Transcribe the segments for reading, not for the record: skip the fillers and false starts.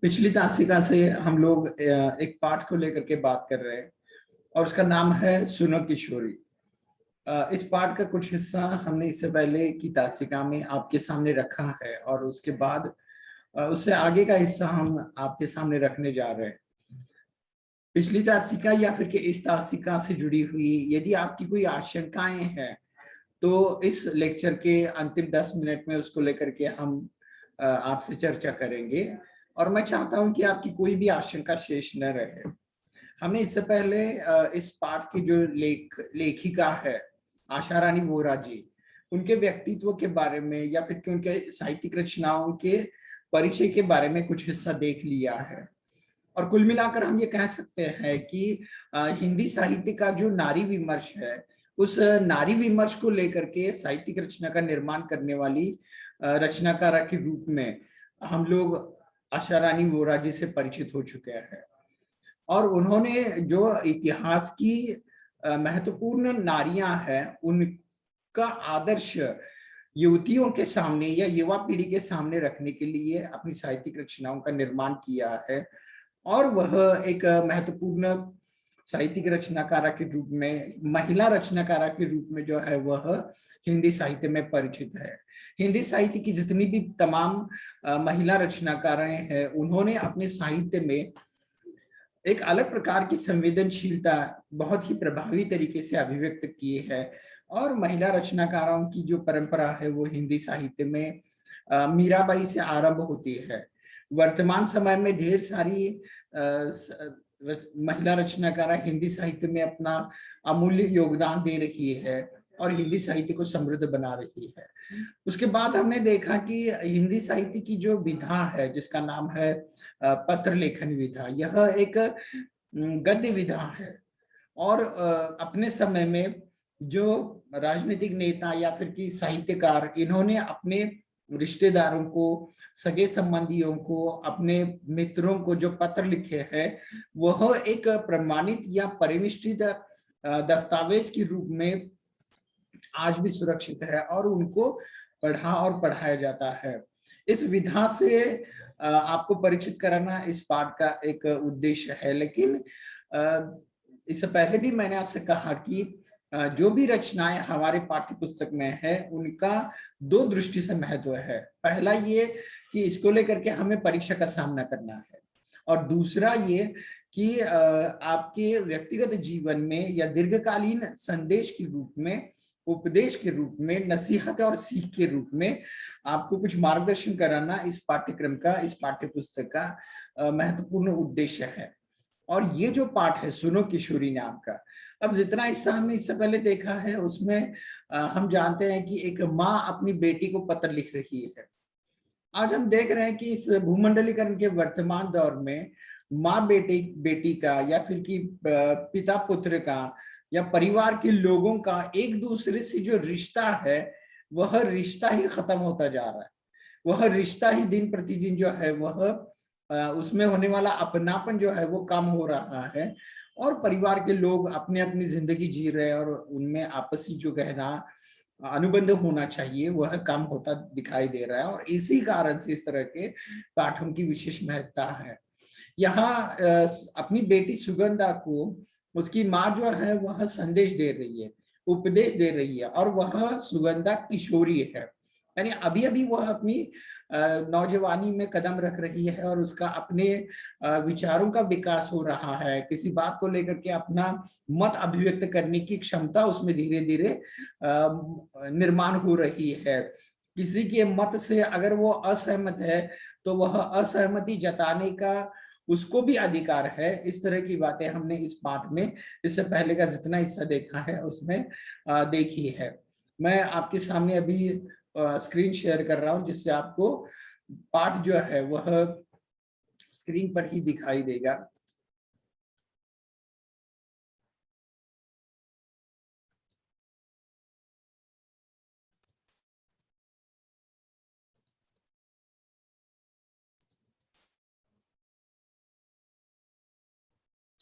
पिछली तासिका से हम लोग एक पाठ को लेकर के बात कर रहे हैं और उसका नाम है सुनो किशोरी। इस पाठ का कुछ हिस्सा हमने इससे पहले की तासिका में आपके सामने रखा है और उसके बाद उससे आगे का हिस्सा हम आपके सामने रखने जा रहे हैं। पिछली तासिका या फिर कि इस तासिका से जुड़ी हुई यदि आपकी कोई आशंकाएं हैं तो इस लेक्चर के अंतिम 10 मिनट में उसको लेकर के हम आपसे चर्चा करेंगे और मैं चाहता हूं कि आपकी कोई भी आशंका शेष न रहे। हमने इससे पहले इस पाठ की जो लेखिका है आशा रानी वोरा जी, उनके व्यक्तित्व के बारे में या फिर उनके साहित्यिक रचनाओं के परिचय के बारे में कुछ हिस्सा देख लिया है और कुल मिलाकर हम ये कह सकते हैं कि हिंदी साहित्य का जो नारी विमर्श है उस नारी विमर्श को लेकर के साहित्यिक रचना का निर्माण करने वाली रचनाकारा के रूप में हम लोग आशा रानी वोरा जी से परिचित हो चुके हैं और उन्होंने जो इतिहास की महत्वपूर्ण नारियां हैं उनका आदर्श युवतियों के सामने या युवा पीढ़ी के सामने रखने के लिए अपनी साहित्यिक रचनाओं का निर्माण किया है और वह एक महत्वपूर्ण साहित्यिक रचनाकारा के रूप में, महिला रचनाकारा के रूप में जो है वह हिंदी साहित्य में परिचित है। हिंदी साहित्य की जितनी भी तमाम महिला रचनाकाराएं हैं उन्होंने अपने साहित्य में एक अलग प्रकार की संवेदनशीलता बहुत ही प्रभावी तरीके से अभिव्यक्त की है और महिला रचनाकारों की जो परंपरा है वो हिंदी साहित्य में मीराबाई से आरंभ होती है। वर्तमान समय में ढेर सारी महिला रचनाकारा हिंदी साहित्य में अपना अमूल्य योगदान दे रही है और हिंदी साहित्य को समृद्ध बना रही है। उसके बाद हमने देखा कि हिंदी साहित्य की जो विधा है जिसका नाम है पत्र लेखन विधा, यह एक गद्य विधा है और अपने समय में जो राजनीतिक नेता या फिर कि साहित्यकार इन्होंने अपने रिश्तेदारों को, सगे संबंधियों को, अपने मित्रों को जो पत्र लिखे हैं वह एक प्रमाणित या परिनिष्ठित दस्तावेज के रूप में आज भी सुरक्षित है और उनको पढ़ा और पढ़ाया जाता है। इस विधा से आपको परिचित कराना इस पाठ का एक उद्देश्य है, लेकिन इससे पहले भी मैंने आपसे कहा कि जो भी रचनाएं हमारे पाठ्य पुस्तक में है उनका दो दृष्टि से महत्व है। पहला ये कि इसको लेकर के हमें परीक्षा का सामना करना है और दूसरा ये कि आपके व्यक्तिगत जीवन में या दीर्घकालीन संदेश के रूप में, उपदेश के रूप में, नसीहत और सीख के रूप में आपको कुछ मार्गदर्शन कराना इस पाठ्यक्रम का, इस पाठ्य पुस्तक का महत्वपूर्ण उद्देश्य है। और ये जो पाठ है सुनो किशोरी नाम का, अब जितना हिस्सा हमने इससे पहले देखा है उसमें हम जानते हैं कि एक माँ अपनी बेटी को पत्र लिख रही है। आज हम देख रहे हैं कि इस भूमंडलीकरण के वर्तमान दौर में माँ बेटी का या फिर कि पिता पुत्र का या परिवार के लोगों का एक दूसरे से जो रिश्ता है वह रिश्ता ही खत्म होता जा रहा है। वह रिश्ता ही दिन प्रतिदिन जो है वह उसमें होने वाला अपनापन जो है वो कम हो रहा है और परिवार के लोग अपने अपनी जिंदगी जी रहे हैं और उनमें आपसी जो गहरा अनुबंध होना चाहिए वह कम होता दिखाई दे रहा है और इसी कारण से इस तरह के पाठों की विशेष महत्ता है। यहाँ अपनी बेटी सुगंधा को उसकी माँ जो है वह संदेश दे रही है, उपदेश दे रही है और वह सुगंधा किशोरी है, यानी अभी अभी वह अपनी नौजवानी में कदम रख रही है और उसका अपने विचारों का विकास हो रहा है। किसी बात को लेकर के अपना मत अभिव्यक्त करने की क्षमता उसमें धीरे धीरे निर्माण हो रही है। किसी के मत से अगर वो असहमत है तो वह असहमति जताने का उसको भी अधिकार है। इस तरह की बातें हमने इस पाठ में इससे पहले का जितना हिस्सा देखा है उसमें देखी है। मैं आपके सामने अभी स्क्रीन शेयर कर रहा हूं जिससे आपको पाठ जो है वह स्क्रीन पर ही दिखाई देगा।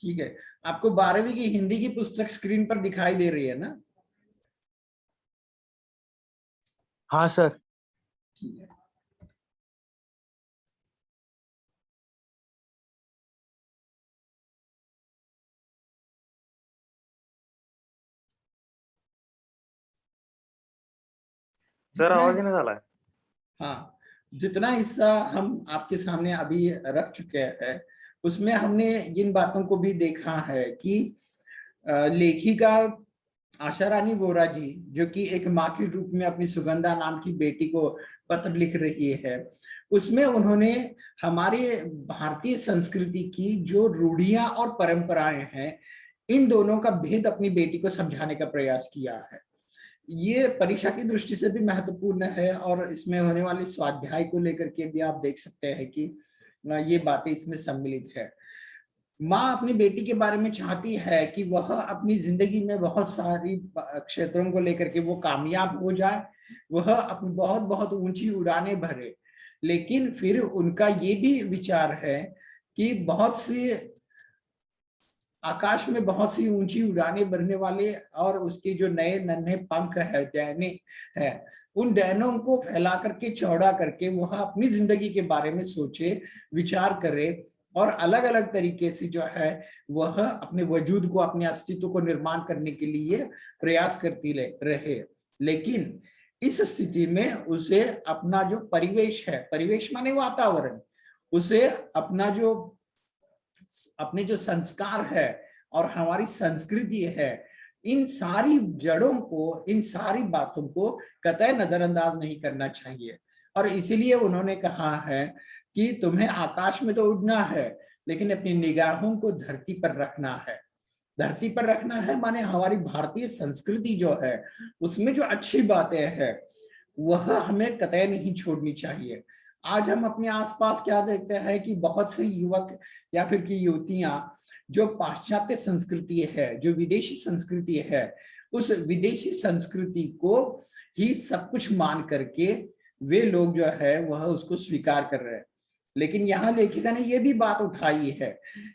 ठीक है, आपको 12वीं की हिंदी की पुस्तक स्क्रीन पर दिखाई दे रही है ना? हाँ सर। ठीक है, सर आवाज ही नहीं डाला है। हाँ, जितना हिस्सा हम आपके सामने अभी रख चुके हैं उसमें हमने इन बातों को भी देखा है कि लेखिका आशा रानी वोरा जी, जो कि एक माँ के रूप में अपनी सुगंधा नाम की बेटी को पत्र लिख रही है, उसमें उन्होंने हमारे भारतीय संस्कृति की जो रूढ़ियां और परंपराएं हैं, इन दोनों का भेद अपनी बेटी को समझाने का प्रयास किया है। ये परीक्षा की दृष्टि से भी महत्वपूर्ण है और इसमें होने वाले स्वाध्याय को लेकर के भी आप देख सकते हैं कि ये बातें इसमें सम्मिलित है। माँ अपनी बेटी के बारे में चाहती है कि वह अपनी जिंदगी में बहुत सारी क्षेत्रों को लेकर के वो कामयाब हो जाए, वह अपनी बहुत बहुत ऊंची उड़ानें भरे, लेकिन फिर उनका ये भी विचार है कि बहुत सी आकाश में बहुत सी ऊंची उड़ानें भरने वाले और उसके जो नए नन्हे पंख है, डैने है, उन डैनों को फैला करके चौड़ा करके वह अपनी जिंदगी के बारे में सोचे, विचार करे और अलग अलग तरीके से जो है वह अपने वजूद को, अपने अस्तित्व को निर्माण करने के लिए प्रयास करती रहे। लेकिन इस स्थिति में उसे अपना जो परिवेश है, परिवेश माने वातावरण, उसे अपने जो संस्कार है और हमारी संस्कृति है, इन सारी जड़ों को, इन सारी बातों को कतई नजरअंदाज नहीं करना चाहिए। और इसीलिए उन्होंने कहा है कि तुम्हें आकाश में तो उड़ना है, लेकिन अपनी निगाहों को धरती पर रखना है। धरती पर रखना है माने हमारी भारतीय संस्कृति जो है उसमें जो अच्छी बातें हैं वह हमें कतई नहीं छोड़नी चाहिए। आज हम अपने आसपास क्या देखते हैं कि बहुत से युवक या फिर की युवतियां जो पाश्चात्य संस्कृति है, जो विदेशी संस्कृति है, उस विदेशी संस्कृति को ही सब कुछ मान करके वे लोग जो है वह उसको स्वीकार कर रहे हैं। लेकिन यहाँ लेखिका ने यह भी बात उठाई है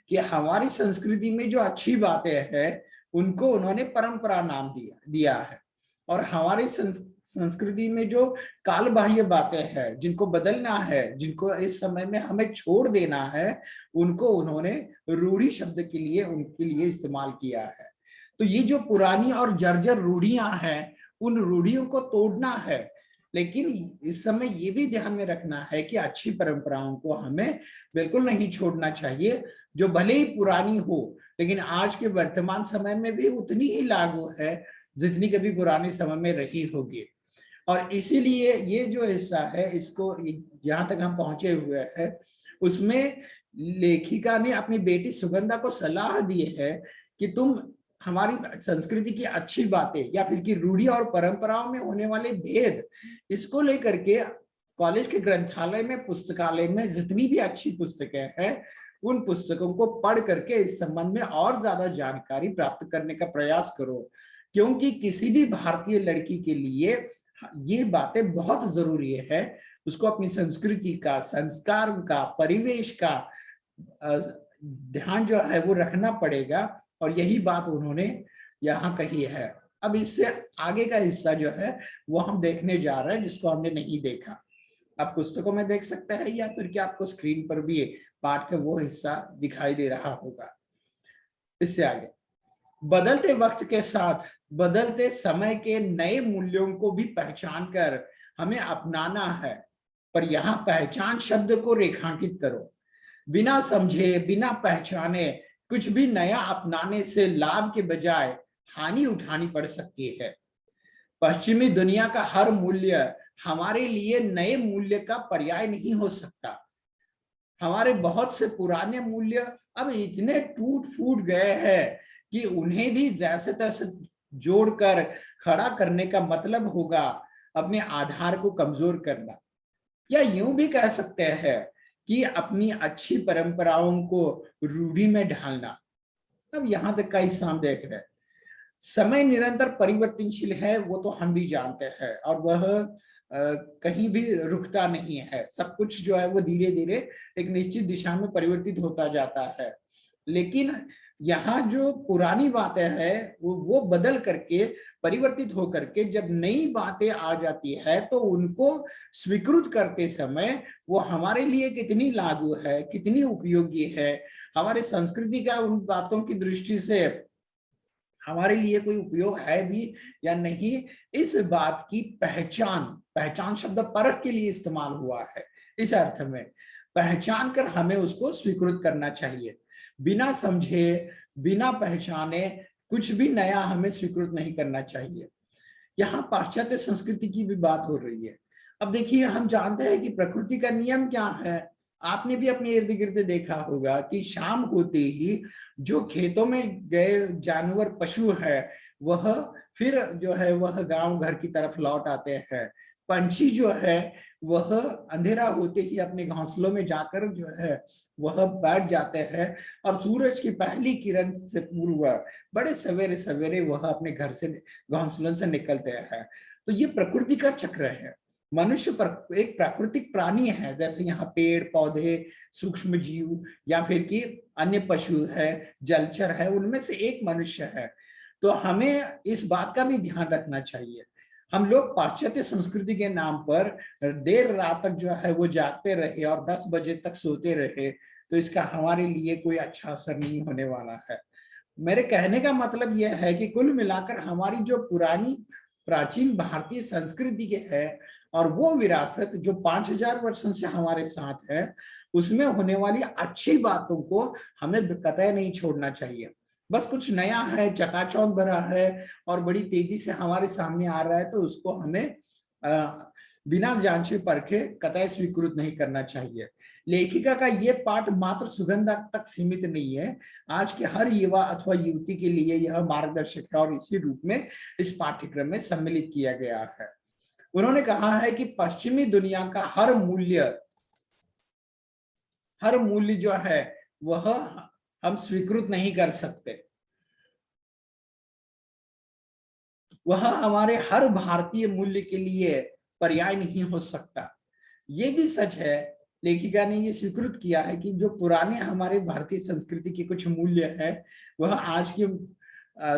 कि हमारी संस्कृति में जो अच्छी बातें हैं उनको उन्होंने परंपरा नाम दिया है, और हमारी संस्कृति में जो काल बाह्य बातें हैं, जिनको बदलना है, जिनको इस समय में हमें छोड़ देना है, उनको उन्होंने रूढ़ी शब्द के लिए उनके लिए इस्तेमाल किया है। तो ये जो पुरानी और जर्जर रूढ़ियां हैं, उन रूढ़ियों को तोड़ना है, लेकिन इस समय ये भी ध्यान में रखना है कि अच्छी परंपराओं को हमें बिल्कुल नहीं छोड़ना चाहिए, जो भले ही पुरानी हो लेकिन आज के वर्तमान समय में भी उतनी ही लागू है जितनी कभी पुराने समय में रही होगी। और इसीलिए ये जो हिस्सा है, इसको यहाँ तक हम पहुंचे हुए हैं, उसमें लेखिका ने अपनी बेटी सुगंधा को सलाह दी है कि तुम हमारी संस्कृति की अच्छी बातें या फिर की रूढ़ी और परंपराओं में होने वाले भेद, इसको लेकर के कॉलेज के ग्रंथालय में, पुस्तकालय में जितनी भी अच्छी पुस्तकें हैं, उन पुस्तकों को पढ़ करके इस संबंध में और ज्यादा जानकारी प्राप्त करने का प्रयास करो, क्योंकि किसी भी भारतीय लड़की के लिए ये बातें बहुत जरूरी है। उसको अपनी संस्कृति का, संस्कार का, परिवेश का ध्यान जो है वो रखना पड़ेगा, और यही बात उन्होंने यहाँ कही है। अब इससे आगे का हिस्सा जो है वो हम देखने जा रहे हैं, जिसको हमने नहीं देखा। आप पुस्तकों में देख सकते हैं या फिर क्या आपको स्क्रीन पर भी पाठ का वो हिस्सा दिखाई दे रहा होगा। इससे आगे, बदलते वक्त के साथ बदलते समय के नए मूल्यों को भी पहचान कर हमें अपनाना है, पर यहाँ पहचान शब्द को रेखांकित करो। बिना समझे, बिना पहचाने कुछ भी नया अपनाने से लाभ के बजाय हानि उठानी पड़ सकती है। पश्चिमी दुनिया का हर मूल्य हमारे लिए नए मूल्य का पर्याय नहीं हो सकता। हमारे बहुत से पुराने मूल्य अब इतने टूट फूट गए हैं कि उन्हें भी जैसे तैसे जोड़कर खड़ा करने का मतलब होगा अपने आधार को कमजोर करना, या यूं भी कह सकते हैं कि अपनी अच्छी परंपराओं को रूढ़ी में ढालना। अब यहां तक का हिस्सा हम देख रहे हैं। समय निरंतर परिवर्तनशील है, वो तो हम भी जानते हैं, और वह कहीं भी रुकता नहीं है। सब कुछ जो है वो धीरे धीरे एक निश्चित दिशा में परिवर्तित होता जाता है। लेकिन यहाँ जो पुरानी बातें हैं वो बदल करके, परिवर्तित होकर के जब नई बातें आ जाती है तो उनको स्वीकृत करते समय वो हमारे लिए कितनी लागू है, कितनी उपयोगी है, हमारे संस्कृति का उन बातों की दृष्टि से हमारे लिए कोई उपयोग है भी या नहीं, इस बात की पहचान पहचान शब्द परख के लिए इस्तेमाल हुआ है। इस अर्थ में पहचान कर हमें उसको स्वीकृत करना चाहिए। बिना समझे, बिना पहचाने कुछ भी नया हमें स्वीकृत नहीं करना चाहिए। यहाँ पाश्चात्य संस्कृति की भी बात हो रही है। अब देखिए, हम जानते हैं कि प्रकृति का नियम क्या है। आपने भी अपने इर्द गिर्द देखा होगा कि शाम होते ही जो खेतों में गए जानवर, पशु है, वह फिर जो है वह गांव घर की तरफ लौट आते हैं। पंछी जो है वह अंधेरा होते ही अपने घोंसलों में जाकर जो है वह बैठ जाते हैं, और सूरज की पहली किरण से पूर्व बड़े सवेरे सवेरे वह अपने घर से, घोंसलों से निकलते हैं। तो ये प्रकृति का चक्र है। मनुष्य एक प्राकृतिक प्राणी है, जैसे यहाँ पेड़ पौधे, सूक्ष्म जीव या फिर कि अन्य पशु है, जलचर है, उनमें से एक मनुष्य है। तो हमें इस बात का भी ध्यान रखना चाहिए। हम लोग पाश्चात्य संस्कृति के नाम पर देर रात तक जो है वो जागते रहे और 10 बजे तक सोते रहे, तो इसका हमारे लिए कोई अच्छा असर नहीं होने वाला है। मेरे कहने का मतलब यह है कि कुल मिलाकर हमारी जो पुरानी प्राचीन भारतीय संस्कृति के है, और वो विरासत जो 5000 वर्षों से हमारे साथ है, उसमें होने वाली अच्छी बातों को हमें कतई नहीं छोड़ना चाहिए। बस कुछ नया है, चकाचौंध भरा है और बड़ी तेजी से हमारे सामने आ रहा है, तो उसको हमें बिना जांचे परखे कतई स्वीकृत नहीं करना चाहिए। लेखिका का ये पाठ मात्र सुगंधा तक सीमित नहीं है। आज के हर युवा अथवा युवती के लिए यह मार्गदर्शक है और इसी रूप में इस पाठ्यक्रम में सम्मिलित किया गया है। उन्होंने कहा है कि पश्चिमी दुनिया का हर मूल्य जो है वह हम स्वीकृत नहीं कर सकते। वह हमारे हर भारतीय मूल्य के लिए पर्याय नहीं हो सकता। ये भी सच है, लेखिका ने ये स्वीकृत किया है कि जो पुराने हमारे भारतीय संस्कृति के कुछ मूल्य है, वह आज के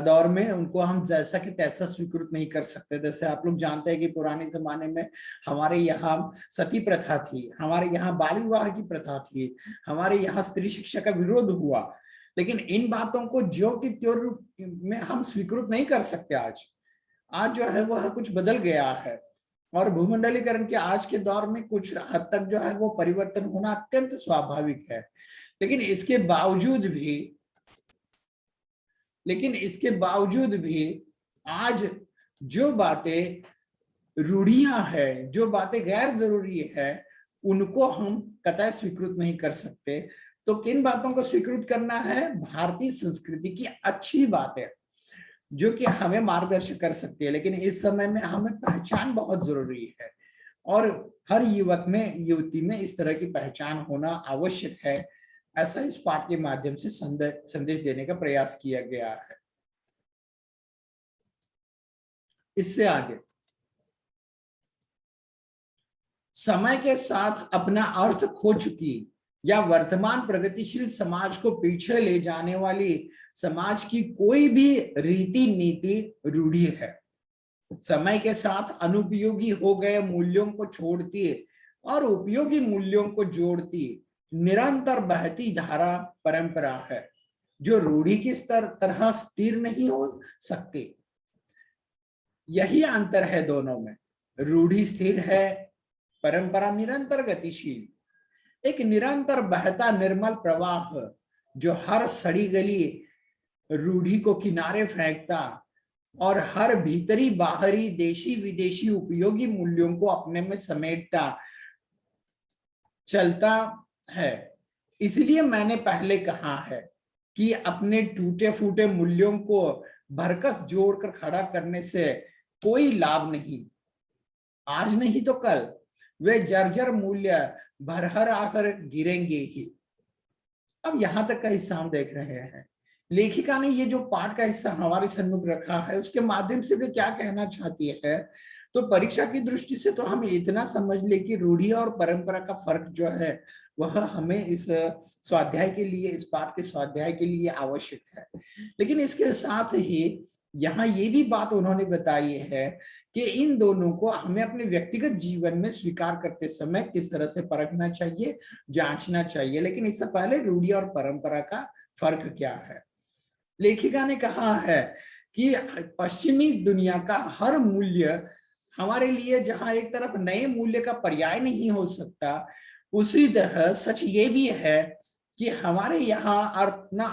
दौर में उनको हम जैसा कि तैसा स्वीकृत नहीं कर सकते। जैसे आप लोग जानते हैं कि पुराने जमाने में हमारे यहाँ सती प्रथा थी, हमारे यहाँ बाल विवाह की प्रथा थी, हमारे यहाँ स्त्री शिक्षा का विरोध हुआ, लेकिन इन बातों को ज्यों की त्यों रूप में हम स्वीकृत नहीं कर सकते। आज जो है वह कुछ बदल गया है, और भूमंडलीकरण के आज के दौर में कुछ हद तक जो है वो परिवर्तन होना अत्यंत स्वाभाविक है। लेकिन इसके बावजूद भी आज जो बातें रूढ़ियां है, जो बातें गैर जरूरी है, उनको हम कतई स्वीकृत नहीं कर सकते। तो किन बातों को स्वीकृत करना है? भारतीय संस्कृति की अच्छी बातें जो कि हमें मार्गदर्शन कर सकती है। लेकिन इस समय में हमें पहचान बहुत जरूरी है, और हर युवक में, युवती में इस तरह की पहचान होना आवश्यक है। ऐसा इस पाठ के माध्यम से संदेश देने का प्रयास किया गया है। इससे आगे, समय के साथ अपना अर्थ खो चुकी या वर्तमान प्रगतिशील समाज को पीछे ले जाने वाली समाज की कोई भी रीति नीति रूढ़ी है, समय के साथ अनुपयोगी हो गए मूल्यों को छोड़ती और उपयोगी मूल्यों को जोड़ती निरंतर बहती धारा परंपरा है, जो रूढ़ी की तरह स्थिर नहीं हो सकती। यही अंतर है दोनों में। रूढ़ी स्थिर है, परंपरा निरंतर गतिशील। एक निरंतर बहता निर्मल प्रवाह जो हर सड़ी गली रूढ़ी को किनारे फेंकता और हर भीतरी बाहरी देशी विदेशी उपयोगी मूल्यों को अपने में समेटता चलता है। इसलिए मैंने पहले कहा है कि अपने टूटे फूटे मूल्यों को भरकस जोड़कर खड़ा करने से कोई लाभ नहीं। आज नहीं तो कल वे जर्जर मूल्य भरहर आकर गिरेंगे ही। अब यहां तक का हिस्सा हम देख रहे हैं। लेखिका ने ये जो पाठ का हिस्सा हमारे सम्मुख रखा है, उसके माध्यम से वे क्या कहना चाहती है? तो परीक्षा की दृष्टि से तो हम इतना समझ ले कि रूढ़ी और परंपरा का फर्क जो है वह हमें इस स्वाध्याय के लिए, इस पाठ के स्वाध्याय के लिए आवश्यक है। लेकिन इसके साथ ही यहाँ ये भी बात उन्होंने बताई है कि इन दोनों को हमें अपने व्यक्तिगत जीवन में स्वीकार करते समय किस तरह से परखना चाहिए, जांचना चाहिए। लेकिन इससे पहले रूढ़ी और परंपरा का फर्क क्या है? लेखिका ने कहा है कि पश्चिमी दुनिया का हर मूल्य हमारे लिए जहां एक तरफ नए मूल्य का पर्याय नहीं हो सकता, उसी तरह सच ये भी है कि हमारे यहाँ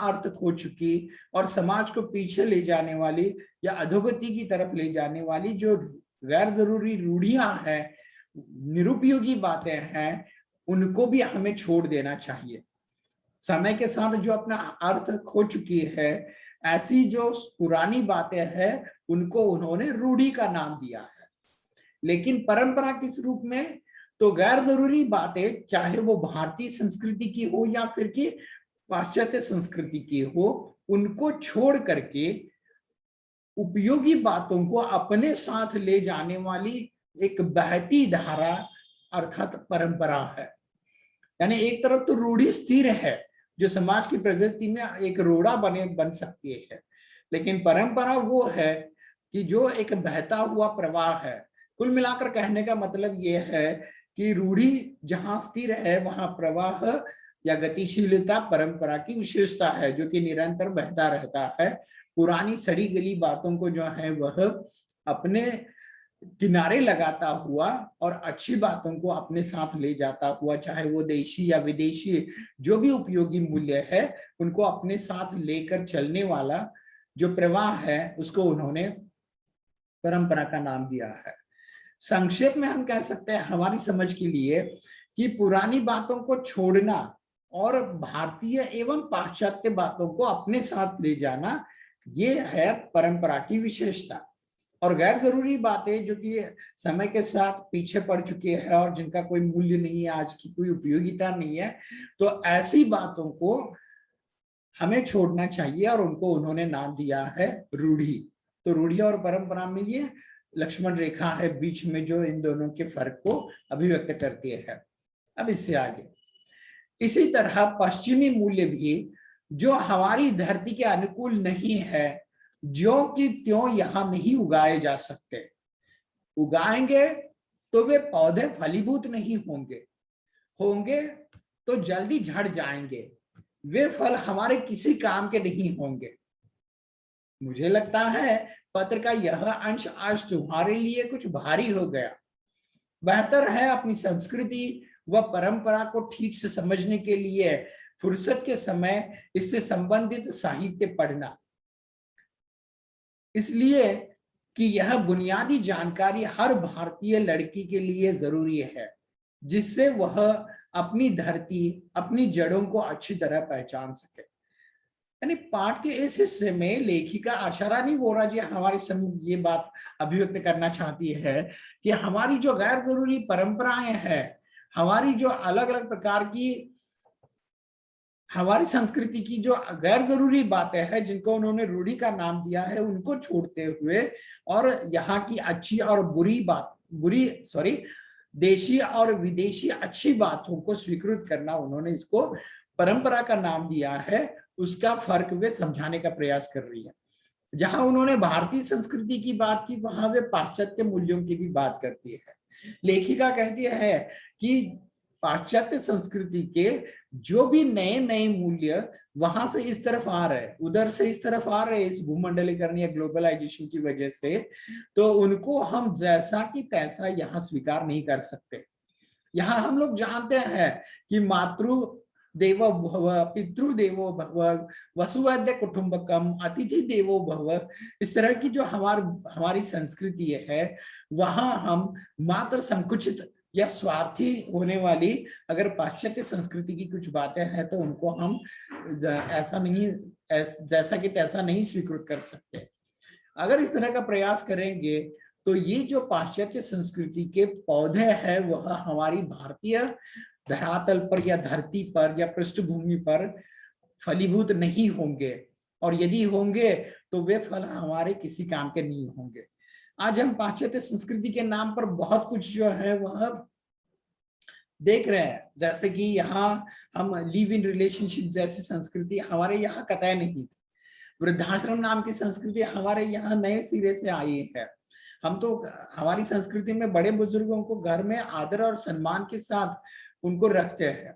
अर्थ खो चुकी और समाज को पीछे ले जाने वाली या अधोगति की तरफ ले जाने वाली जो गैर जरूरी रूढ़ियां हैं, निरुपयोगी बातें हैं, उनको भी हमें छोड़ देना चाहिए। समय के साथ जो अपना अर्थ खो चुकी है, ऐसी जो पुरानी बातें हैं, उनको उन्होंने रूढ़ी का नाम दिया है। लेकिन परंपरा किस रूप में? तो गैर जरूरी बातें, चाहे वो भारतीय संस्कृति की हो या फिर कि पाश्चात्य संस्कृति की हो, उनको छोड़ करके उपयोगी बातों को अपने साथ ले जाने वाली एक बहती धारा अर्थात परंपरा है। यानी एक तरफ तो रूढ़ी स्थिर है जो समाज की प्रगति में एक रोड़ा बन सकती है, लेकिन परंपरा वो है कि जो एक बहता हुआ प्रवाह है। कुल मिलाकर कहने का मतलब ये है कि रूढ़ी जहां स्थिर है वहां प्रवाह या गतिशीलता परंपरा की विशेषता है, जो कि निरंतर बहता रहता है। पुरानी सड़ी गली बातों को जो है वह अपने किनारे लगाता हुआ और अच्छी बातों को अपने साथ ले जाता हुआ, चाहे वो देशी या विदेशी जो भी उपयोगी मूल्य है, उनको अपने साथ लेकर चलने वाला जो प्रवाह है, उसको उन्होंने परंपरा का नाम दिया है। संक्षेप में हम कह सकते हैं हमारी समझ के लिए कि पुरानी बातों को छोड़ना और भारतीय एवं पाश्चात्य बातों को अपने साथ ले जाना, ये है परंपरा की विशेषता। और गैर जरूरी बातें जो कि समय के साथ पीछे पड़ चुकी है और जिनका कोई मूल्य नहीं है, आज की कोई उपयोगिता नहीं है, तो ऐसी बातों को हमें छोड़ना चाहिए और उनको उन्होंने नाम दिया है रूढ़ी। तो रूढ़ी और परंपरा में ये लक्ष्मण रेखा है बीच में, जो इन दोनों के फर्क को अभिव्यक्त करती है। अब इससे आगे इसी तरह पश्चिमी मूल्य भी जो हमारी धरती के अनुकूल नहीं है, ज्यों की त्यों यहां नहीं उगाए जा सकते। उगाएंगे तो वे पौधे फलीभूत नहीं होंगे, होंगे तो जल्दी झड़ जाएंगे, वे फल हमारे किसी काम के नहीं होंगे। मुझे लगता है पत्र का यह अंश आज तुम्हारे लिए कुछ भारी हो गया। बेहतर है अपनी संस्कृति व परंपरा को ठीक से समझने के लिए फुर्सत के समय इससे संबंधित साहित्य पढ़ना, इसलिए कि यह बुनियादी जानकारी हर भारतीय लड़की के लिए जरूरी है, जिससे वह अपनी धरती, अपनी जड़ों को अच्छी तरह पहचान सके। यानी पाठ के इस हिस्से में लेखिका आशा रानी वोरा जी हमारे सम्मुख ये बात अभिव्यक्त करना चाहती है कि हमारी जो गैर जरूरी परंपराएं हैं, हमारी जो अलग अलग प्रकार की हमारी संस्कृति की जो गैर जरूरी बातें हैं, जिनको उन्होंने रूढ़ी का नाम दिया है, उनको छोड़ते हुए और यहाँ की अच्छी और देशी और विदेशी अच्छी बातों को स्वीकृत करना, उन्होंने इसको परंपरा का नाम दिया है। उसका फर्क वे समझाने का प्रयास कर रही है। जहां उन्होंने भारतीय संस्कृति की बात की, वहां वे पाश्चात्य मूल्यों की भी बात करती है। लेखिका कहती है कि पाश्चात्य संस्कृति के जो भी नए नए मूल्य वहां से इस तरफ आ रहे, उधर से इस तरफ आ रहे, इस भूमंडलीकरण या ग्लोबलाइजेशन की वजह से, तो उनको हम जैसा कि तैसा यहाँ स्वीकार नहीं कर सकते। यहाँ हम लोग जानते हैं कि मातृ देवो भव, पितृ देवो भव, वसुवैद्य कुटुंबकम, अतिथि देवो भव, इस तरह की जो हमारी संस्कृति है, वहां हम मात्र संकुचित या स्वार्थी होने वाली अगर पाश्चात्य संस्कृति की कुछ बातें हैं, तो उनको हम ऐसा नहीं, जैसा कि तैसा नहीं स्वीकृत कर सकते। अगर इस तरह का प्रयास करेंगे तो ये जो पाश्चात्य संस्कृति के पौधे हैं, वह हमारी भारतीय धरातल पर या धरती पर या पृष्ठभूमि पर फलीभूत नहीं होंगे, और यदि होंगे तो वे फल हमारे किसी काम के नहीं होंगे। आज हम पाश्चात्य संस्कृति के नाम पर बहुत कुछ जो है वह देख रहे हैं, जैसे कि यहाँ हम लिव इन रिलेशनशिप जैसी संस्कृति हमारे यहाँ कतई नहीं। वृद्धाश्रम नाम की संस्कृति हमारे यहाँ नए सिरे से आई है। हम तो हमारी संस्कृति में बड़े बुजुर्गों को घर में आदर और सम्मान के साथ उनको रखते हैं,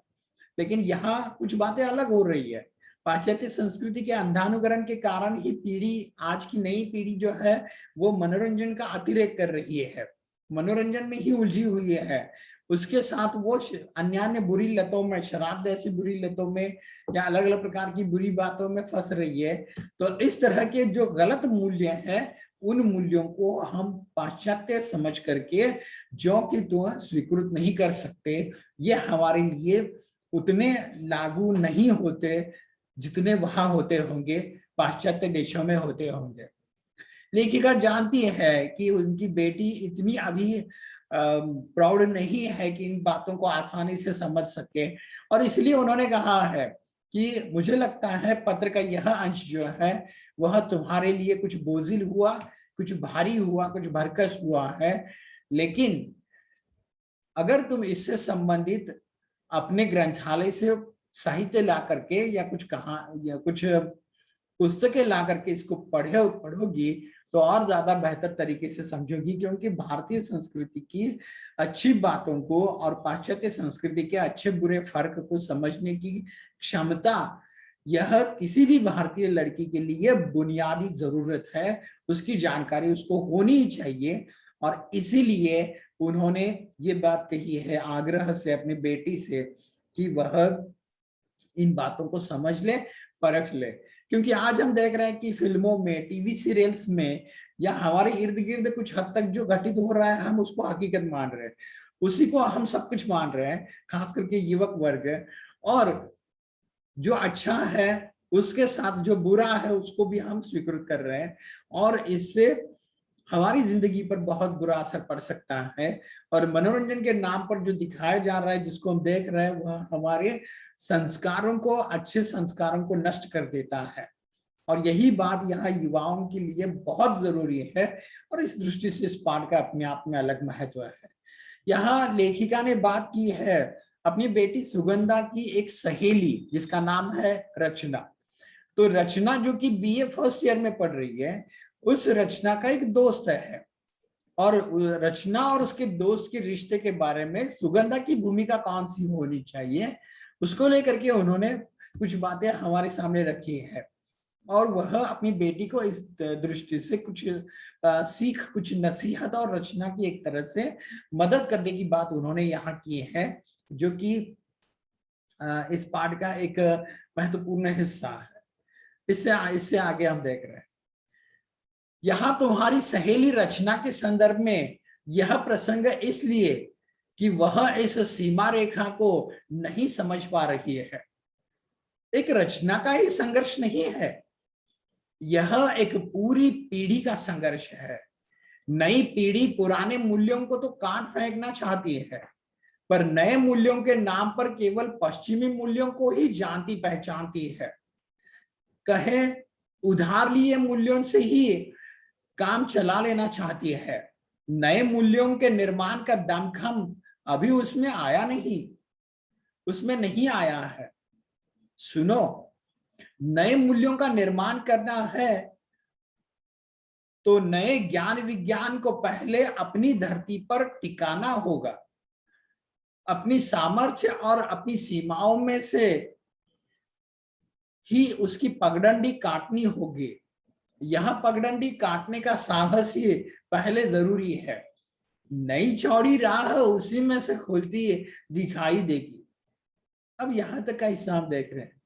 लेकिन यहाँ कुछ बातें अलग हो रही है। पाश्चात्य संस्कृति के अंधानुकरण के कारण ही पीढ़ी, आज की नई पीढ़ी जो है वो मनोरंजन का अतिरेक कर रही है। मनोरंजन में ही उलझी हुई है, उसके साथ वो अन्य बुरी लतों में, शराब जैसी बुरी लतों में या अलग अलग प्रकार की बुरी बातों में फंस रही है। तो इस तरह के जो गलत मूल्य हैं, उन मूल्यों को हम पाश्चात्य समझ करके जो कि तो स्वीकृत नहीं कर सकते। ये हमारे लिए उतने लागू नहीं होते जितने वहां होते होंगे, पाश्चात्य देशों में होते होंगे। लेखिका जानती है कि उनकी बेटी इतनी अभी प्राउड नहीं है कि इन बातों को आसानी से समझ सके, और इसलिए उन्होंने कहा है कि मुझे लगता है पत्र का यह अंश जो है वह तुम्हारे लिए कुछ बोझिल हुआ, कुछ भारी हुआ, कुछ भरकस हुआ है, लेकिन अगर तुम इससे संबंधित अपने ग्रंथालय से साहित्य ला करके या कुछ पुस्तकें ला करके इसको पढ़ोगी तो और ज्यादा बेहतर तरीके से समझोगी, क्योंकि भारतीय संस्कृति की अच्छी बातों को और पाश्चात्य संस्कृति के अच्छे बुरे फर्क को समझने की क्षमता, यह किसी भी भारतीय लड़की के लिए बुनियादी जरूरत है। उसकी जानकारी उसको होनी चाहिए, और इसीलिए उन्होंने ये बात कही है आग्रह से अपनी बेटी से कि वह इन बातों को समझ ले, परख ले। क्योंकि आज हम देख रहे हैं कि फिल्मों में, टीवी सीरियल्स में या हमारे इर्द गिर्द कुछ हद तक जो घटित हो रहा है हम उसको हकीकत मान रहे हैं, उसी को हम सब कुछ मान रहे हैं, खास करके युवक वर्ग। और जो अच्छा है उसके साथ जो बुरा है उसको भी हम स्वीकृत कर रहे हैं, और इससे हमारी जिंदगी पर बहुत बुरा असर पड़ सकता है। और मनोरंजन के नाम पर जो दिखाया जा रहा है, जिसको हम देख रहे हैं, वह हमारे संस्कारों को, अच्छे संस्कारों को नष्ट कर देता है। और यही बात यहाँ युवाओं के लिए बहुत जरूरी है, और इस दृष्टि से इस पाठ का अपने आप में अलग महत्व है। यहाँ लेखिका ने बात की है अपनी बेटी सुगंधा की एक सहेली जिसका नाम है रचना। तो रचना जो कि बीए फर्स्ट ईयर में पढ़ रही है, उस रचना का एक दोस्त है, और रचना और उसके दोस्त के रिश्ते के बारे में सुगंधा की भूमिका कौन सी होनी चाहिए, उसको लेकर के उन्होंने कुछ बातें हमारे सामने रखी है। और वह अपनी बेटी को इस दृष्टि से कुछ सीख, कुछ नसीहत और रचना की एक तरह से मदद करने की बात उन्होंने यहाँ की है, जो कि इस पाठ का एक महत्वपूर्ण हिस्सा है। इससे आगे हम देख रहे हैं, यहाँ तुम्हारी सहेली रचना के संदर्भ में यह प्रसंग इसलिए कि वह इस सीमा रेखा को नहीं समझ पा रही है। एक रचना का ही संघर्ष नहीं है, यह एक पूरी पीढ़ी का संघर्ष है। नई पीढ़ी पुराने मूल्यों को तो काट फेंकना चाहती है, पर नए मूल्यों के नाम पर केवल पश्चिमी मूल्यों को ही जानती पहचानती है। कहे उधार लिए मूल्यों से ही काम चला लेना चाहती है। नए मूल्यों के निर्माण का दमखम अभी उसमें नहीं आया है। सुनो, नए मूल्यों का निर्माण करना है तो नए ज्ञान विज्ञान को पहले अपनी धरती पर टिकाना होगा। अपनी सामर्थ्य और अपनी सीमाओं में से ही उसकी पगडंडी काटनी होगी। यह पगडंडी काटने का साहस ही पहले जरूरी है। नई चौड़ी राह उसी में से खुलती दिखाई देगी। अब यहां तक का हिस्सा हम देख रहे हैं।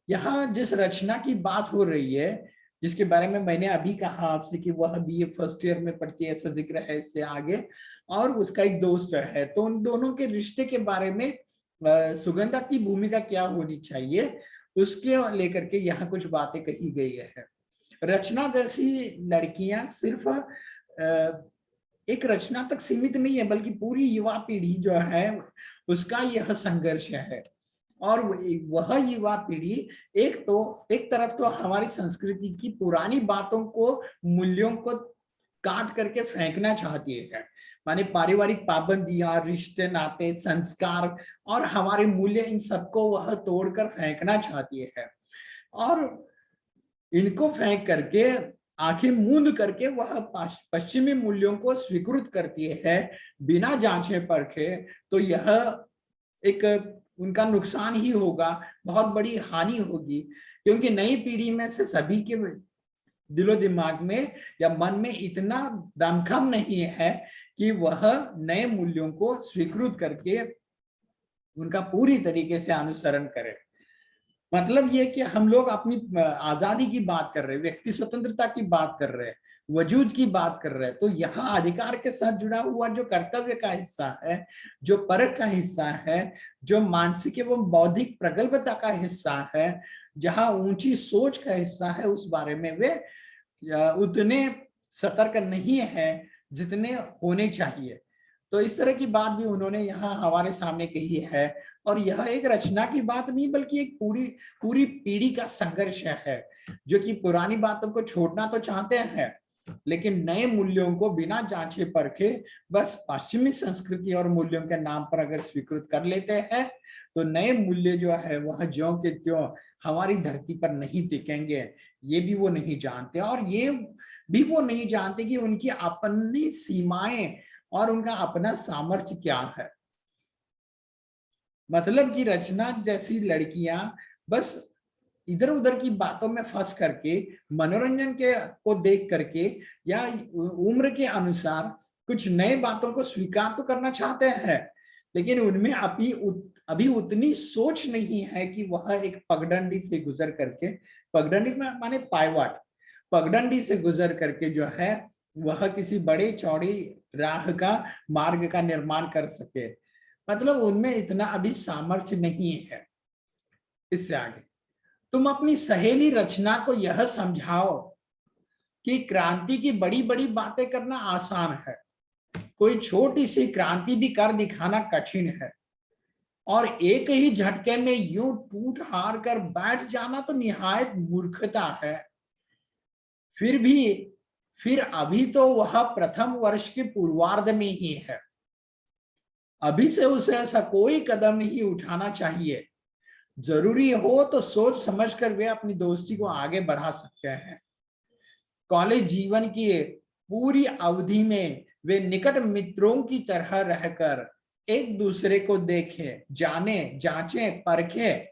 यहाँ जिस रचना की बात हो रही है, जिसके बारे में मैंने अभी कहा आपसे कि वह बीए फर्स्ट ईयर में पढ़ती है, ऐसा जिक्र है इससे आगे, और उसका एक दोस्त है, तो उन दोनों के रिश्ते के बारे में सुगंधा की भूमिका क्या होनी चाहिए उसके लेकर के यहाँ कुछ बातें कही गई है। रचना जैसी लड़कियां सिर्फ एक रचना तक सीमित नहीं है, बल्कि पूरी युवा पीढ़ी जो है उसका यह संघर्ष है। और वह युवा पीढ़ी एक तरफ तो हमारी संस्कृति की पुरानी बातों को, मूल्यों को काट करके फेंकना चाहती है, माने पारिवारिक पाबंदियां, रिश्ते नाते, संस्कार और हमारे मूल्य, इन सबको वह तोड़कर फेंकना चाहती है। और इनको फेंक करके, आंखें मूंद करके वह पश्चिमी मूल्यों को स्वीकृत करती है बिना जांचे परखे। तो यह एक उनका नुकसान ही होगा, बहुत बड़ी हानि होगी, क्योंकि नई पीढ़ी में से सभी के दिलो दिमाग में या मन में इतना दमखम नहीं है कि वह नए मूल्यों को स्वीकृत करके उनका पूरी तरीके से अनुसरण करे। मतलब ये कि हम लोग अपनी आजादी की बात कर रहे हैं, व्यक्ति स्वतंत्रता की बात कर रहे हैं, वजूद की बात कर रहे हैं, तो यहाँ अधिकार के साथ जुड़ा हुआ जो कर्तव्य का हिस्सा है, जो परख का हिस्सा है, जो मानसिक एवं बौद्धिक प्रगल्भता का हिस्सा है, जहाँ ऊंची सोच का हिस्सा है, उस बारे में वे उतने सतर्क नहीं है जितने होने चाहिए। तो इस तरह की बात भी उन्होंने यहाँ हमारे सामने कही है। और यह एक रचना की बात नहीं बल्कि एक पूरी पीढ़ी का संघर्ष है, जो कि पुरानी बातों को छोड़ना तो चाहते हैं लेकिन नए मूल्यों को बिना जांचे परखे बस पश्चिमी संस्कृति और मूल्यों के नाम पर अगर स्वीकृत कर लेते हैं तो नए मूल्य जो है वह ज्यों के त्यों हमारी धरती पर नहीं टिकेंगे। ये भी वो नहीं जानते, और ये भी वो नहीं जानते कि उनकी अपनी सीमाएं और उनका अपना सामर्थ्य क्या है। मतलब कि रचना जैसी लड़कियां बस इधर उधर की बातों में फंस करके मनोरंजन के को देख करके या उम्र के अनुसार कुछ नए बातों को स्वीकार तो करना चाहते हैं, लेकिन उनमें अभी उतनी सोच नहीं है कि वह एक पगडंडी से गुजर करके, पगडंडी माने पायवाट, पगडंडी से गुजर करके जो है वह किसी बड़े चौड़ी राह का मार्ग का निर्माण कर सके। मतलब उनमें इतना अभी सामर्थ्य नहीं है। इससे आगे तुम अपनी सहेली रचना को यह समझाओ कि क्रांति की बड़ी बड़ी बातें करना आसान है, कोई छोटी सी क्रांति भी कर दिखाना कठिन है, और एक ही झटके में यूं टूट हार कर बैठ जाना तो निहायत मूर्खता है। फिर अभी तो वह प्रथम वर्ष के पूर्वार्ध में ही है, अभी से उसे ऐसा कोई कदम नहीं उठाना चाहिए। जरूरी हो तो सोच समझकर वे अपनी दोस्ती को आगे बढ़ा सकते हैं। कॉलेज जीवन की पूरी अवधि में वे निकट मित्रों की तरह रहकर एक दूसरे को देखें, जाने, जांचें, परखें,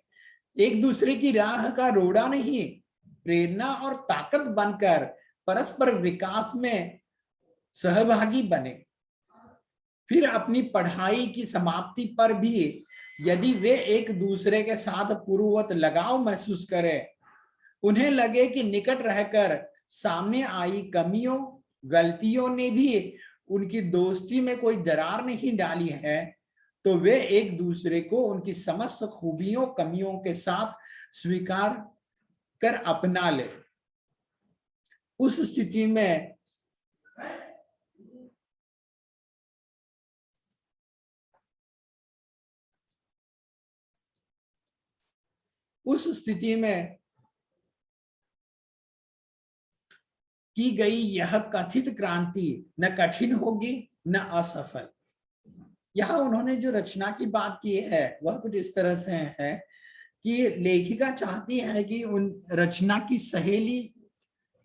एक दूसरे की राह का रोड़ा नहीं, प्रेरणा और ताकत बनकर परस्पर विकास में सहभागी बने। फिर अपनी पढ़ाई की समाप्ति पर भी यदि वे एक दूसरे के साथ पूर्ववत लगाव महसूस करें, उन्हें लगे कि निकट रहकर सामने आई कमियों, गलतियों ने भी उनकी दोस्ती में कोई दरार नहीं डाली है, तो वे एक दूसरे को उनकी समस्त खूबियों, कमियों के साथ स्वीकार कर अपना ले। उस स्थिति में की गई यह कथित क्रांति न कठिन होगी न असफल। यहां उन्होंने जो रचना की बात की है वह कुछ इस तरह से है कि लेखिका चाहती है कि उन रचना की सहेली,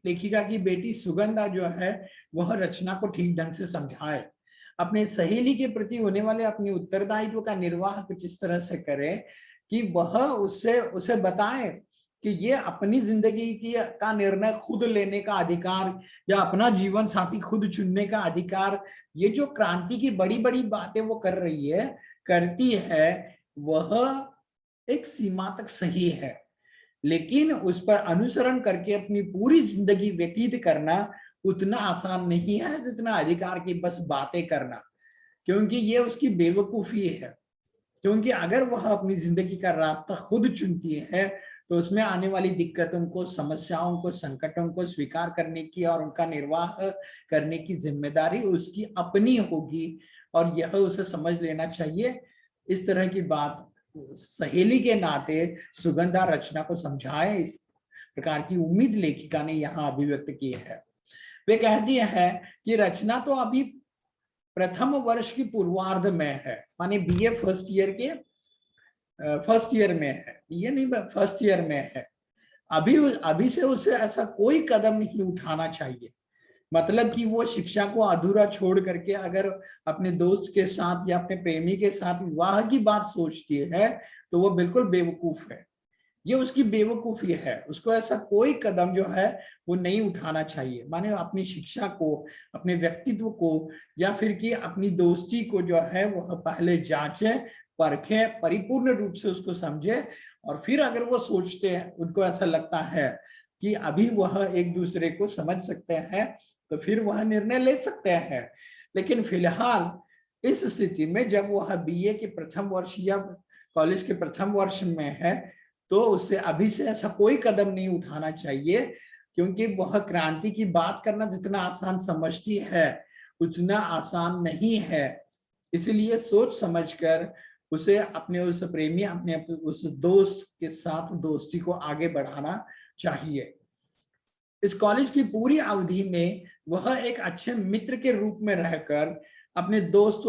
लेखिका की बेटी सुगंधा जो है वह रचना को ठीक ढंग से समझाए, अपने सहेली के प्रति होने वाले अपने उत्तरदायित्व का निर्वाह कुछ इस तरह से करे कि वह उसे बताए कि ये अपनी जिंदगी की का निर्णय खुद लेने का अधिकार या अपना जीवन साथी खुद चुनने का अधिकार, ये जो क्रांति की बड़ी बड़ी बातें वो कर रही है, करती है, वह एक सीमा तक सही है, लेकिन उस पर अनुसरण करके अपनी पूरी जिंदगी व्यतीत करना उतना आसान नहीं है जितना अधिकार की बस बातें करना, क्योंकि ये उसकी बेवकूफी है। क्योंकि अगर वह अपनी जिंदगी का रास्ता खुद चुनती है तो उसमें आने वाली दिक्कतों को, समस्याओं को, संकटों को स्वीकार करने की और उनका निर्वाह करने की जिम्मेदारी उसकी अपनी होगी, और यह उसे समझ लेना चाहिए। इस तरह की बात सहेली के नाते सुगंधा रचना को समझाए, इस प्रकार की उम्मीद लेखिका ने यहाँ अभिव्यक्त की है। वे कहती है कि रचना तो अभी प्रथम वर्ष की पूर्वार्ध में है, माने बीए फर्स्ट ईयर में है, ये नहीं फर्स्ट ईयर में है, अभी से उसे ऐसा कोई कदम नहीं उठाना चाहिए। मतलब कि वो शिक्षा को अधूरा छोड़ करके अगर अपने दोस्त के साथ या अपने प्रेमी के साथ विवाह की बात सोचती है तो वो बिल्कुल बेवकूफ है। ये उसकी बेवकूफी है। उसको ऐसा कोई कदम जो है वो नहीं उठाना चाहिए। माने अपनी शिक्षा को, अपने व्यक्तित्व को, या फिर कि अपनी दोस्ती को जो है वो पहले जांचे, परखे, परिपूर्ण रूप से उसको समझे, और फिर अगर वो सोचते हैं, उनको ऐसा लगता है कि अभी वह एक दूसरे को समझ सकते हैं, तो फिर वह निर्णय ले सकते हैं। लेकिन फिलहाल इस स्थिति में जब वह बीए के प्रथम वर्ष या कॉलेज के प्रथम वर्ष में है, तो उससे अभी से ऐसा कोई कदम नहीं उठाना चाहिए, क्योंकि वह क्रांति की बात करना जितना आसान समझती है उतना आसान नहीं है। इसलिए सोच समझकर उसे अपने उस प्रेमी, अपने उस दोस्त के साथ दोस्ती को आगे बढ़ाना चाहिए। इस कॉलेज की पूरी अवधि में वह एक अच्छे मित्र के रूप में रहकर अपने दोस्त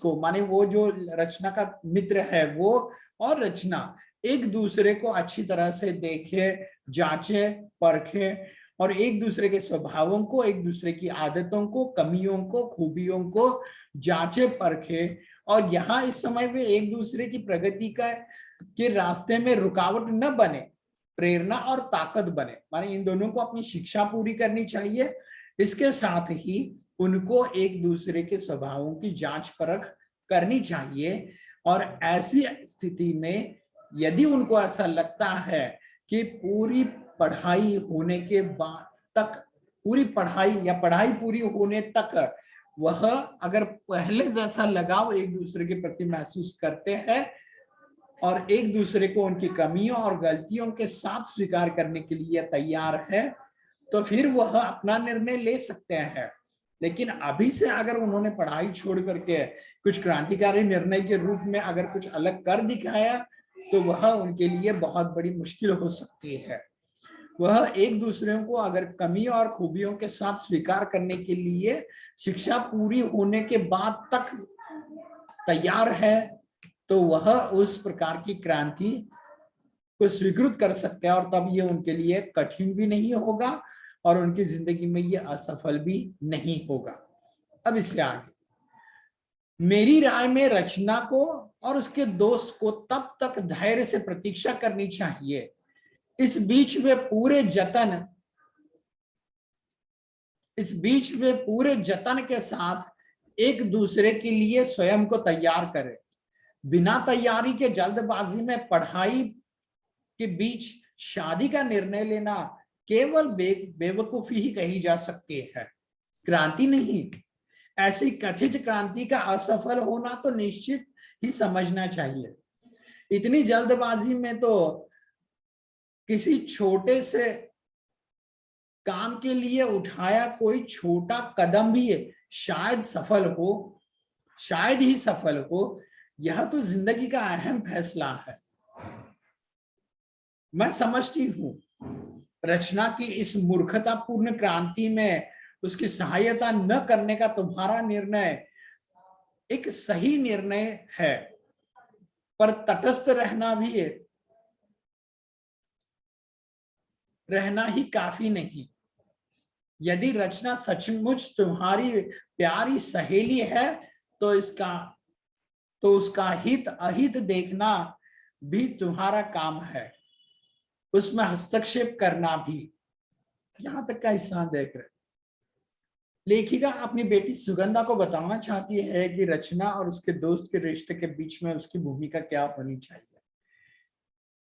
को, माने वो जो रचना का मित्र है वो और रचना एक दूसरे को अच्छी तरह से देखे, जांचे, परखे, और एक दूसरे के स्वभावों को, एक दूसरे की आदतों को, कमियों को, खूबियों को जांचे, परखे, और यहाँ इस समय में एक दूसरे की प्रगति के रास्ते में रुकावट न बने, प्रेरणा और ताकत बने। माने इन दोनों को अपनी शिक्षा पूरी करनी चाहिए, इसके साथ ही उनको एक दूसरे के स्वभावों की जांच परख करनी चाहिए। और ऐसी स्थिति में यदि उनको ऐसा लगता है कि पूरी पढ़ाई होने के बाद तक, पूरी पढ़ाई या पढ़ाई पूरी होने तक वह अगर पहले जैसा लगाव एक दूसरे के प्रति महसूस करते हैं और एक दूसरे को उनकी कमियों और गलतियों के साथ स्वीकार करने के लिए तैयार है, तो फिर वह अपना निर्णय ले सकते हैं। लेकिन अभी से अगर उन्होंने पढ़ाई छोड़ करके कुछ क्रांतिकारी निर्णय के रूप में अगर कुछ अलग कर दिखाया, तो वह उनके लिए बहुत बड़ी मुश्किल हो सकती है। वह एक दूसरे को अगर कमी और खूबियों के साथ स्वीकार करने के लिए शिक्षा पूरी होने के बाद तक तैयार है, तो वह उस प्रकार की क्रांति को स्वीकृत कर सकते हैं, और तब ये उनके लिए कठिन भी नहीं होगा और उनकी जिंदगी में ये असफल भी नहीं होगा। अब इससे आगे मेरी राय में रचना को और उसके दोस्त को तब तक धैर्य से प्रतीक्षा करनी चाहिए। इस बीच वे पूरे जतन के साथ एक दूसरे के लिए स्वयं को तैयार करें। बिना तैयारी के जल्दबाजी में पढ़ाई के बीच शादी का निर्णय लेना केवल बेवकूफी ही कही जा सकती है, क्रांति नहीं। ऐसी कथित क्रांति का असफल होना तो निश्चित ही समझना चाहिए। इतनी जल्दबाजी में तो किसी छोटे से काम के लिए उठाया कोई छोटा कदम भी शायद ही सफल हो। यह तो जिंदगी का अहम फैसला है। मैं समझती हूं रचना की इस मूर्खतापूर्ण क्रांति में उसकी सहायता न करने का तुम्हारा निर्णय एक सही निर्णय है, पर तटस्थ रहना ही काफी नहीं। यदि रचना सचमुच तुम्हारी प्यारी सहेली है, तो उसका हित अहित देखना भी तुम्हारा काम है, उसमें हस्तक्षेप करना भी। यहां तक का हिस्सा देख रहे। लेखिका अपनी बेटी सुगंधा को बताना चाहती है कि रचना और उसके दोस्त के रिश्ते के बीच में उसकी भूमिका क्या होनी चाहिए।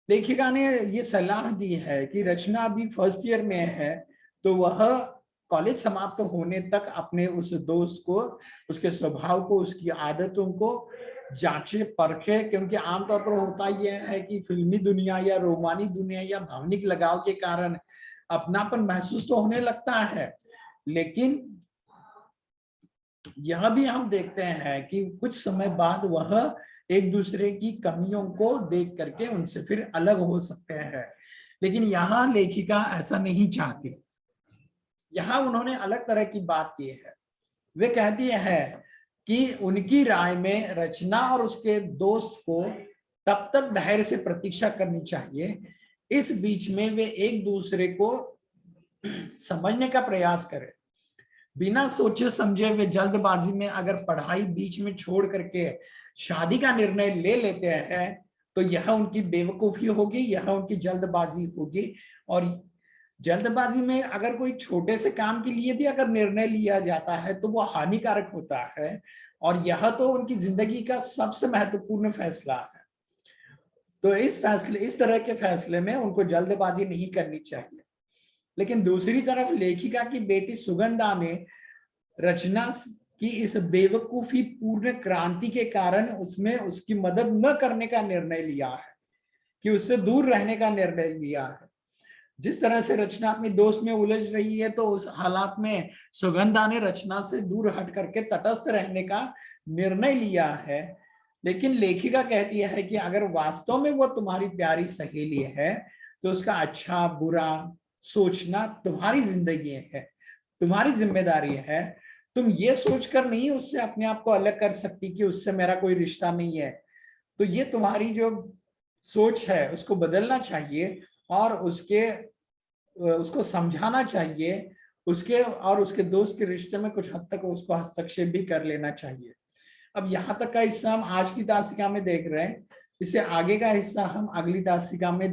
लेखिका ने ये सलाह दी है कि रचना अभी फर्स्ट ईयर में है, तो वह कॉलेज समाप्त होने तक अपने उस दोस्त को, उसके स्वभाव को, उसकी आदतों को जांचे, परखे, क्योंकि आमतौर पर होता यह है कि फिल्मी दुनिया या रोमानी दुनिया या भावनिक लगाव के कारण अपनापन महसूस तो होने लगता है, लेकिन यह भी हम देखते हैं कि कुछ समय बाद वह एक दूसरे की कमियों को देख करके उनसे फिर अलग हो सकते हैं। लेकिन यहाँ लेखिका ऐसा नहीं चाहती। यहाँ उन्होंने अलग तरह की बात की है। वे कहती है कि उनकी राय में रचना और उसके दोस्त को तब तक धैर्य से प्रतीक्षा करनी चाहिए, इस बीच में वे एक दूसरे को समझने का प्रयास करें। बिना सोचे समझे वे जल्दबाजी में अगर पढ़ाई बीच में छोड़ करके शादी का निर्णय ले लेते हैं, तो यह उनकी बेवकूफी होगी, यह उनकी जल्दबाजी होगी। और जल्दबाजी में अगर कोई छोटे से काम के लिए भी अगर निर्णय लिया जाता है तो वो हानिकारक होता है, और यह तो उनकी जिंदगी का सबसे महत्वपूर्ण फैसला है। तो इस तरह के फैसले में उनको जल्दबाजी नहीं करनी चाहिए। लेकिन दूसरी तरफ लेखिका की बेटी सुगंधा ने रचना की इस बेवकूफी पूर्ण क्रांति के कारण उसमें उसकी मदद न करने का निर्णय लिया है, कि उससे दूर रहने का निर्णय लिया है। जिस तरह से रचना अपनी दोस्त में उलझ रही है, तो उस हालात में सुगंधा ने रचना से दूर हट करके तटस्थ रहने का निर्णय लिया है। लेकिन लेखिका कहती है कि अगर वास्तव में वो तुम्हारी प्यारी सहेली है तो उसका अच्छा बुरा सोचना तुम्हारी जिंदगी है, तुम्हारी जिम्मेदारी है। तुम ये सोचकर नहीं उससे अपने आप को अलग कर सकती कि उससे मेरा कोई रिश्ता नहीं है। तो ये तुम्हारी जो सोच है उसको बदलना चाहिए, और उसको समझाना चाहिए, उसके और उसके दोस्त के रिश्ते में कुछ हद तक उसको हस्तक्षेप भी कर लेना चाहिए। अब यहाँ तक का हिस्सा हम आज की दार्शिका में देख रहे हैं, इससे आगे का हिस्सा हम अगली दार्शिका में